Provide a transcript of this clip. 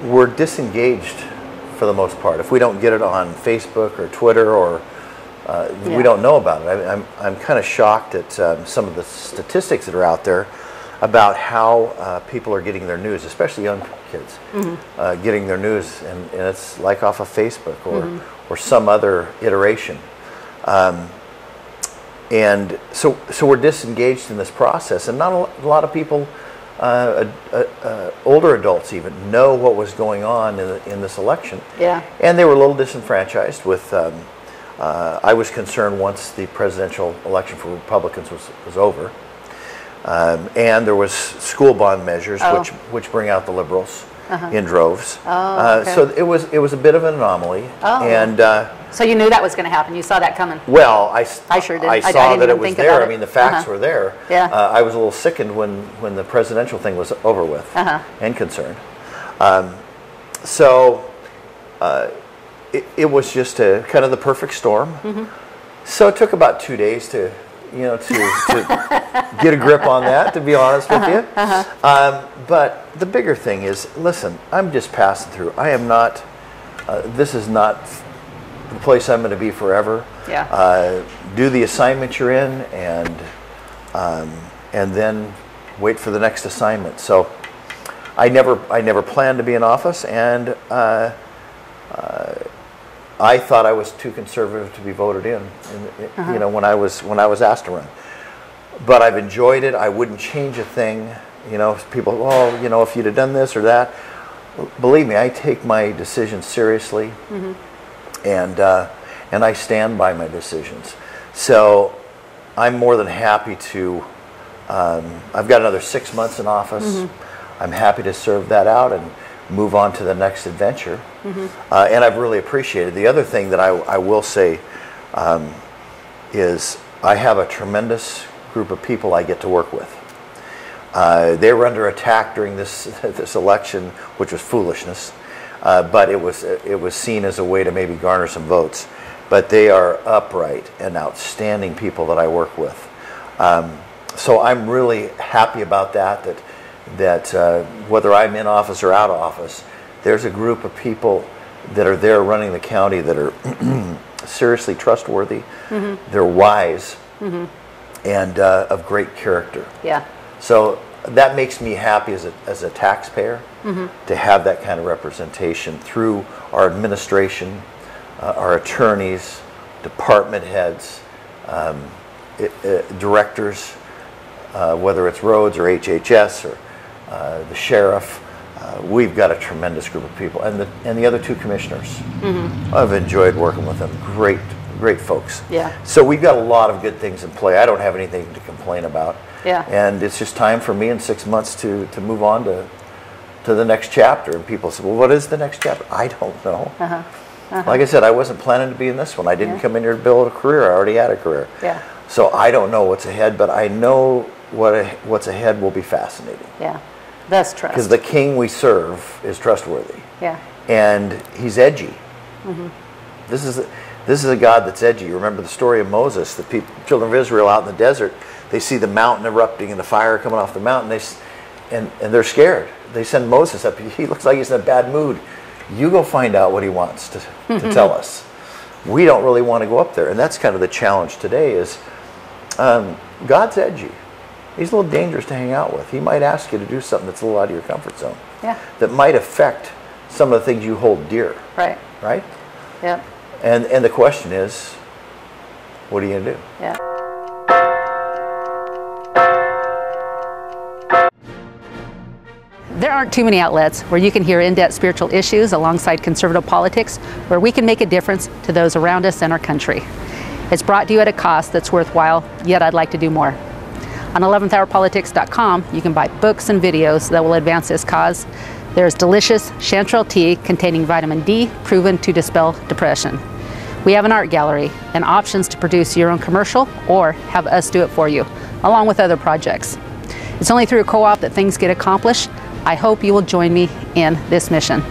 we're disengaged for the most part. If we don't get it on Facebook or Twitter, or we don't know about it. I'm kind of shocked at some of the statistics that are out there about how people are getting their news, especially young kids, getting their news, and it's like off of Facebook or some other iteration. And so we're disengaged in this process, and not a lot of people, older adults even, know what was going on in this election. Yeah. And they were a little disenfranchised with, I was concerned once the presidential election for Republicans was over. And there was school bond measures, which bring out the liberals in droves. Okay. So it was a bit of an anomaly. And so you knew that was going to happen. You saw that coming. well, I sure did. I I saw didn't that it even was think there. about it. I mean, the facts were there. Yeah. I was a little sickened when the presidential thing was over with, and concerned. It was just kind of the perfect storm. So it took about 2 days to get a grip on that, to be honest with you. But the bigger thing is, listen, I'm just passing through. I am not, this is not the place I'm going to be forever. Yeah. Do the assignment you're in, and then wait for the next assignment. So I never planned to be in office, and I thought I was too conservative to be voted in when I was asked to run. But I've enjoyed it. I wouldn't change a thing. People, if you'd have done this or that. Believe me, I take my decisions seriously, and I stand by my decisions. So I'm more than happy to. I've got another 6 months in office. I'm happy to serve that out and move on to the next adventure. And I've really appreciated. The other thing that I will say is I have a tremendous group of people I get to work with. They were under attack during this election, which was foolishness, but it was seen as a way to maybe garner some votes. But they are upright and outstanding people that I work with. So I'm really happy about that whether I'm in office or out of office, there's a group of people that are there running the county that are seriously trustworthy. They're wise and of great character. Yeah. So that makes me happy as a taxpayer to have that kind of representation through our administration, our attorneys, department heads, directors, whether it's roads or HHS or the sheriff. We've got a tremendous group of people, and the other two commissioners. I've enjoyed working with them. Great folks. Yeah. So we've got a lot of good things in play. I don't have anything to complain about. Yeah. And it's just time for me in 6 months to move on to the next chapter. And people say, well, what is the next chapter? I don't know. Like I said, I wasn't planning to be in this one. I didn't come in here to build a career. I already had a career. Yeah. So I don't know what's ahead, but I know what's ahead will be fascinating. Yeah. That's trust. Because the king we serve is trustworthy. Yeah. And he's edgy. This is a God that's edgy. You remember the story of Moses, the children of Israel out in the desert. They see the mountain erupting and the fire coming off the mountain. And they're scared. They send Moses up. He looks like he's in a bad mood. You go find out what he wants to tell us. We don't really want to go up there. And that's kind of the challenge today is God's edgy. He's a little dangerous to hang out with. He might ask you to do something that's a little out of your comfort zone. Yeah. That might affect some of the things you hold dear. Right. Right? Yep. And the question is, what are you going to do? Yeah. There aren't too many outlets where you can hear in-depth spiritual issues alongside conservative politics, where we can make a difference to those around us and our country. It's brought to you at a cost that's worthwhile, yet I'd like to do more. On 11thhourpolitics.com, you can buy books and videos that will advance this cause. There's delicious chanterelle tea containing vitamin D, proven to dispel depression. We have an art gallery and options to produce your own commercial or have us do it for you, along with other projects. It's only through a co-op that things get accomplished. I hope you will join me in this mission.